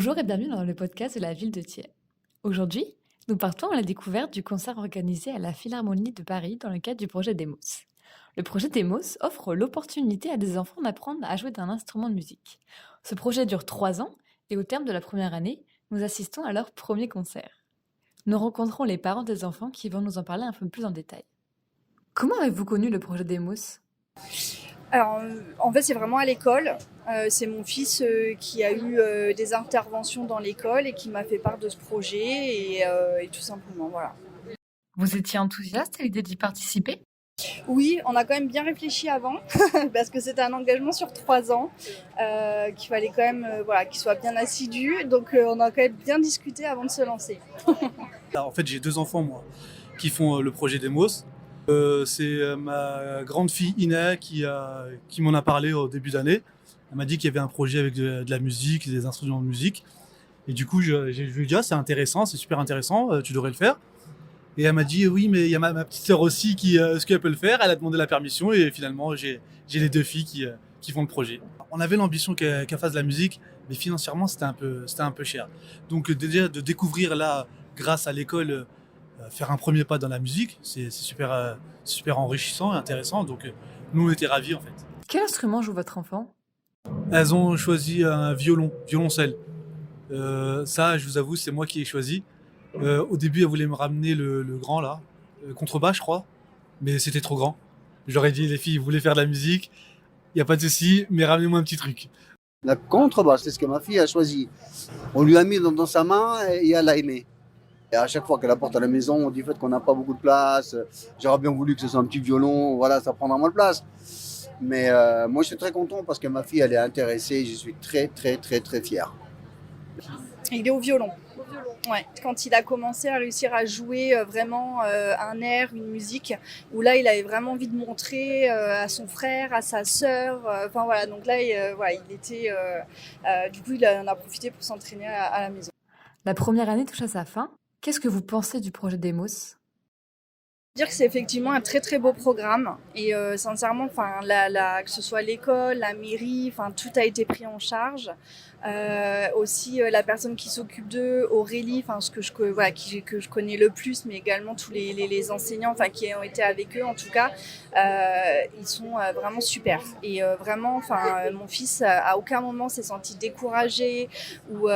Bonjour et bienvenue dans le podcast de la ville de Thiers. Aujourd'hui, nous partons à la découverte du concert organisé à la Philharmonie de Paris dans le cadre du projet Demos. Le projet Demos offre l'opportunité à des enfants d'apprendre à jouer d'un instrument de musique. Ce projet dure 3 ans et au terme de la première année, nous assistons à leur premier concert. Nous rencontrons les parents des enfants qui vont nous en parler un peu plus en détail. Comment avez-vous connu le projet Demos ? Alors, en fait, c'est vraiment à l'école. C'est mon fils qui a eu des interventions dans l'école et qui m'a fait part de ce projet et tout simplement, voilà. Vous étiez enthousiaste à l'idée d'y participer ? Oui, on a quand même bien réfléchi avant parce que c'était un engagement sur 3 ans qu'il fallait quand même qu'il soit bien assidu. Donc, on a quand même bien discuté avant de se lancer. En fait, j'ai 2 enfants, moi, qui font le projet Demos. C'est ma grande fille Ina qui m'en a parlé au début d'année. Elle m'a dit qu'il y avait un projet avec de la musique, des instruments de musique. Et du coup, je lui ai dit, c'est intéressant, c'est super intéressant, tu devrais le faire. Et elle m'a dit, oui, mais il y a ma petite sœur aussi est-ce qu'elle peut le faire? Elle a demandé la permission et finalement, j'ai les 2 filles qui font le projet. On avait l'ambition qu'elle fasse de la musique, mais financièrement, c'était un peu cher. Donc déjà, de découvrir là, grâce à l'école, faire un premier pas dans la musique, c'est super enrichissant et intéressant. Donc nous, on était ravis en fait. Quel instrument joue votre enfant ? Elles ont choisi un violoncelle. Ça, je vous avoue, c'est moi qui ai choisi. Au début, elles voulaient me ramener le grand là, contrebas, je crois, mais c'était trop grand. J'aurais dit, les filles, vous voulez faire de la musique, il n'y a pas de souci, mais ramenez-moi un petit truc. La contrebasse, c'est ce que ma fille a choisi. On lui a mis dans sa main et elle a aimé. Et à chaque fois qu'elle apporte à la maison, on dit fait qu'on n'a pas beaucoup de place. J'aurais bien voulu que ce soit un petit violon, voilà, ça prendra moins de place. Mais moi, je suis très content parce que ma fille, elle est intéressée. Je suis très, très, très, très fier. Il est au violon. Ouais. Quand il a commencé à réussir à jouer vraiment un air, une musique, où là, il avait vraiment envie de montrer à son frère, à sa sœur. Enfin voilà, donc là, il était. Du coup, il en a profité pour s'entraîner à la maison. La première année touche à sa fin. Qu'est-ce que vous pensez du projet Demos ? Dire que c'est effectivement un très très beau programme et sincèrement, que ce soit l'école, la mairie, tout a été pris en charge. Aussi la personne qui s'occupe d'eux, Aurélie, que je connais le plus, mais également tous les enseignants, qui ont été avec eux en tout cas, ils sont vraiment super. Et vraiment, mon fils à aucun moment s'est senti découragé ou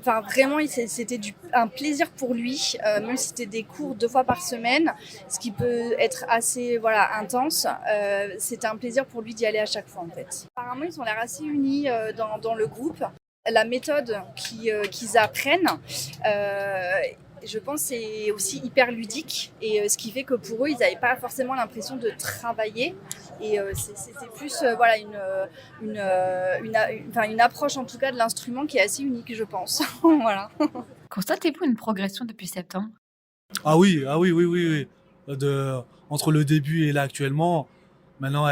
vraiment, c'était un plaisir pour lui, même si c'était des cours 2 fois par semaine, ce qui peut être assez intense. C'était un plaisir pour lui d'y aller à chaque fois en fait. Apparemment, ils ont l'air assez unis dans le groupe. La méthode qu'ils apprennent, je pense, c'est aussi hyper ludique et ce qui fait que pour eux, ils n'avaient pas forcément l'impression de travailler. Et c'était plus une approche en tout cas de l'instrument qui est assez unique, je pense. Voilà. Constatez-vous une progression depuis septembre ? Ah oui. Entre le début et là actuellement, maintenant,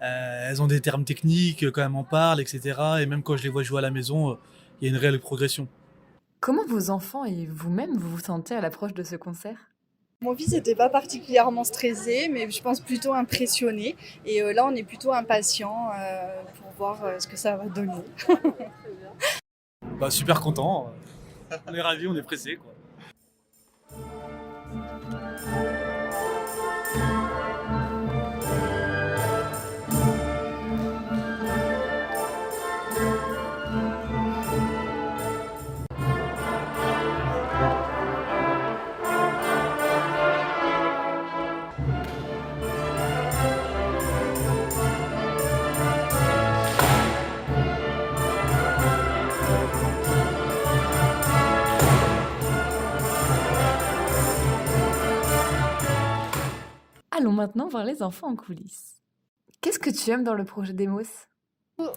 elles ont des termes techniques, quand elles m'en parlent, etc. Et même quand je les vois jouer à la maison, il y a une réelle progression. Comment vos enfants et vous-même vous vous sentez à l'approche de ce concert ? Mon fils n'était pas particulièrement stressé, mais je pense plutôt impressionné. Et là, on est plutôt impatient pour voir ce que ça va donner. Super content. On est ravis, on est pressés, quoi. Allons maintenant voir les enfants en coulisses. Qu'est-ce que tu aimes dans le projet Demos ?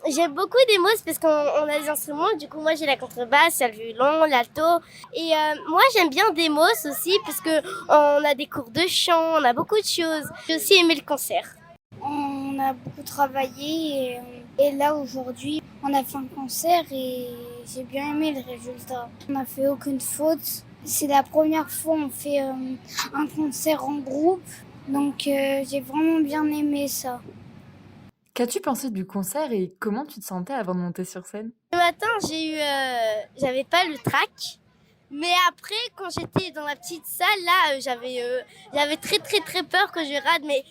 J'aime beaucoup Demos parce qu'on a des instruments. Du coup, moi, j'ai la contrebasse, il y a le violon, l'alto. Et moi, j'aime bien Demos aussi parce qu'on a des cours de chant, on a beaucoup de choses. J'ai aussi aimé le concert. On a beaucoup travaillé et là, aujourd'hui, on a fait un concert et j'ai bien aimé le résultat. On n'a fait aucune faute. C'est la première fois qu'on fait un concert en groupe. Donc j'ai vraiment bien aimé ça. Qu'as-tu pensé du concert et comment tu te sentais avant de monter sur scène ? Je matin, j'avais pas le trac. Mais après, quand j'étais dans la petite salle, là, j'avais très très très peur que je rate. Mais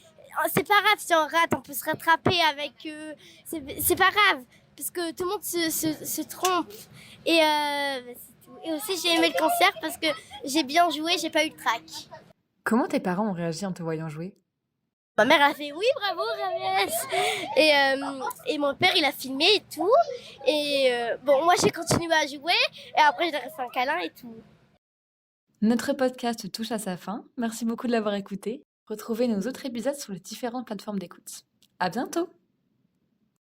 c'est pas grave si on rate, on peut se rattraper avec. C'est pas grave, parce que tout le monde se trompe. Et, c'est tout. Et aussi, j'ai aimé le concert parce que j'ai bien joué, j'ai pas eu le trac. Comment tes parents ont réagi en te voyant jouer? Ma mère a fait oui, bravo Rames. Et mon père il a filmé et tout. Et bon, moi j'ai continué à jouer et après je leur ai fait un câlin et tout. Notre podcast touche à sa fin. Merci beaucoup de l'avoir écouté. Retrouvez nos autres épisodes sur les différentes plateformes d'écoute. À bientôt!